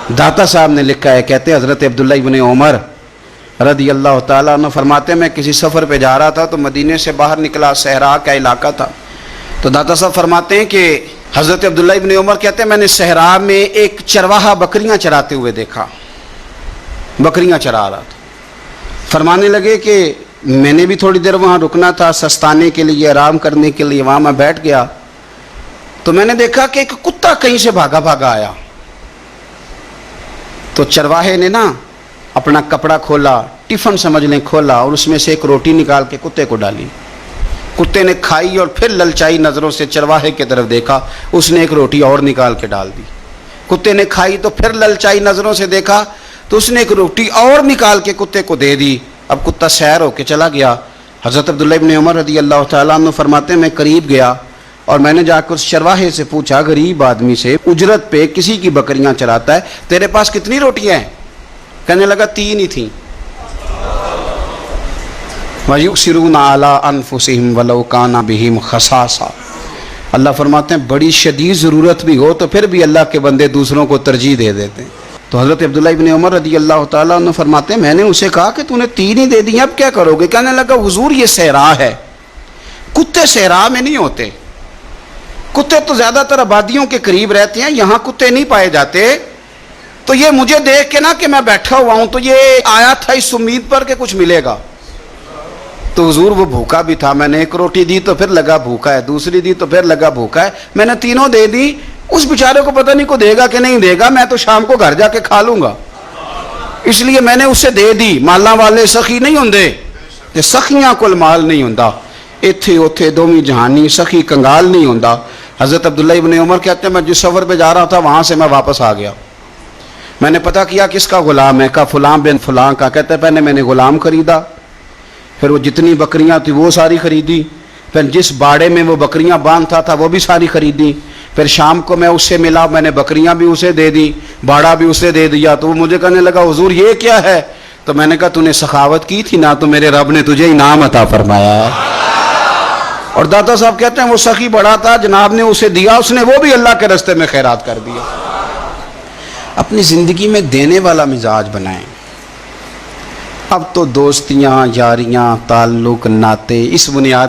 दाता साहब ने लिखा है, कहते हज़रत अब्दुल्लाह इब्न उमर रदी अल्लाह ताला अन्हु फरमाते, मैं किसी सफ़र पे जा रहा था तो मदीने से बाहर निकला, सहरा का इलाका था। तो दाता साहब फरमाते हैं कि हज़रत अब्दुल्लाह इब्न उमर कहते हैं, मैंने सहरा में एक चरवाहा बकरियां चराते हुए देखा, बकरियां चरा रहा था। फरमाने लगे कि मैंने भी थोड़ी देर वहाँ रुकना था, सस्ताने के लिए, आराम करने के लिए। वहाँ मैं बैठ गया तो मैंने देखा कि एक कुत्ता कहीं से भागा भागा आया। तो चरवाहे ने ना अपना कपड़ा खोला, टिफ़िन समझ लें खोला, और उसमें से एक रोटी निकाल के कुत्ते को डाली। कुत्ते ने खाई और फिर ललचाई नज़रों से चरवाहे की तरफ देखा, उसने एक रोटी और निकाल के डाल दी। कुत्ते ने खाई तो फिर ललचाई नज़रों से देखा तो उसने एक रोटी और निकाल के कुत्ते को दे दी। अब कुत्ता सैर होके चला गया। हज़रत अब्दुल्लाह इब्न उमर रज़ी अल्लाह तआला अन्हु फरमाते, मैं करीब गया और मैंने जाकर उस चरवाहे से पूछा, गरीब आदमी से, उजरत पे किसी की बकरियां चराता है, तेरे पास कितनी रोटियां हैं? कहने लगा 3 ही थी। वयुसिरून अला अनफुसिहिम वलौ काना बिहिम खसासा। अल्लाह फरमाते हैं बड़ी शदीद ज़रूरत भी हो तो फिर भी अल्लाह के बंदे दूसरों को तरजीह दे देते हैं। तो हज़रत अब्दुल्लाह इब्न उमर रज़ी अल्लाह तआला अन्हु फरमाते हैं, मैंने उसे कहा कि तूने 3 ही दे दी, अब क्या करोगे? कहने लगा, हुजूर ये सहरा है, कुत्ते सहरा में नहीं होते, कुत्ते तो ज़्यादातर आबादियों के करीब रहते हैं, यहाँ कुत्ते नहीं पाए जाते। तो ये मुझे देख के ना कि मैं बैठा हुआ हूँ तो ये आया था इस उम्मीद पर कि कुछ मिलेगा। तो हुजूर वो भूखा भी था, मैंने एक रोटी दी तो फिर लगा भूखा है, दूसरी दी तो फिर लगा भूखा है, मैंने 3 दे दी। उस बेचारे को पता नहीं को देगा कि नहीं देगा, मैं तो शाम को घर जाके खा लूँगा, इसलिए मैंने उससे दे दी। माला वाले सखी नहीं होंगे, ते सखियां कोल माल नहीं होंदा, इत्थे उथे दोवीं जहानी सखी कंगाल नहीं होंदा। हज़रत अब्दुल्लाह इब्न उमर कहते हैं, मैं जिस सफ़र पे जा रहा था वहाँ से मैं वापस आ गया। मैंने पता किया किसका गुलाम है, का फलां बिन फलां का। कहते पहले मैंने गुलाम खरीदा, फिर वो जितनी बकरियां थी वो सारी खरीदी, फिर जिस बाड़े में वो बकरियां बांधता था वो भी सारी खरीदी, फिर शाम को मैं उससे मिला, मैंने बकरियां भी उसे दे दी, बाड़ा भी उसे दे दिया। तो वो मुझे कहने लगा, हुजूर ये क्या है? तो मैंने कहा, तूने सखावत की थी ना, तो मेरे रब ने तुझे इनाम अता फरमाया। और दाता साहब कहते हैं वो सखी बड़ा था, जनाब ने उसे दिया, उसने वो भी अल्लाह के रास्ते में खैरात कर दिया। अपनी ज़िंदगी में देने वाला मिजाज बनाएं। अब तो दोस्तियाँ, यारियाँ, ताल्लुक, नाते इस बुनियाद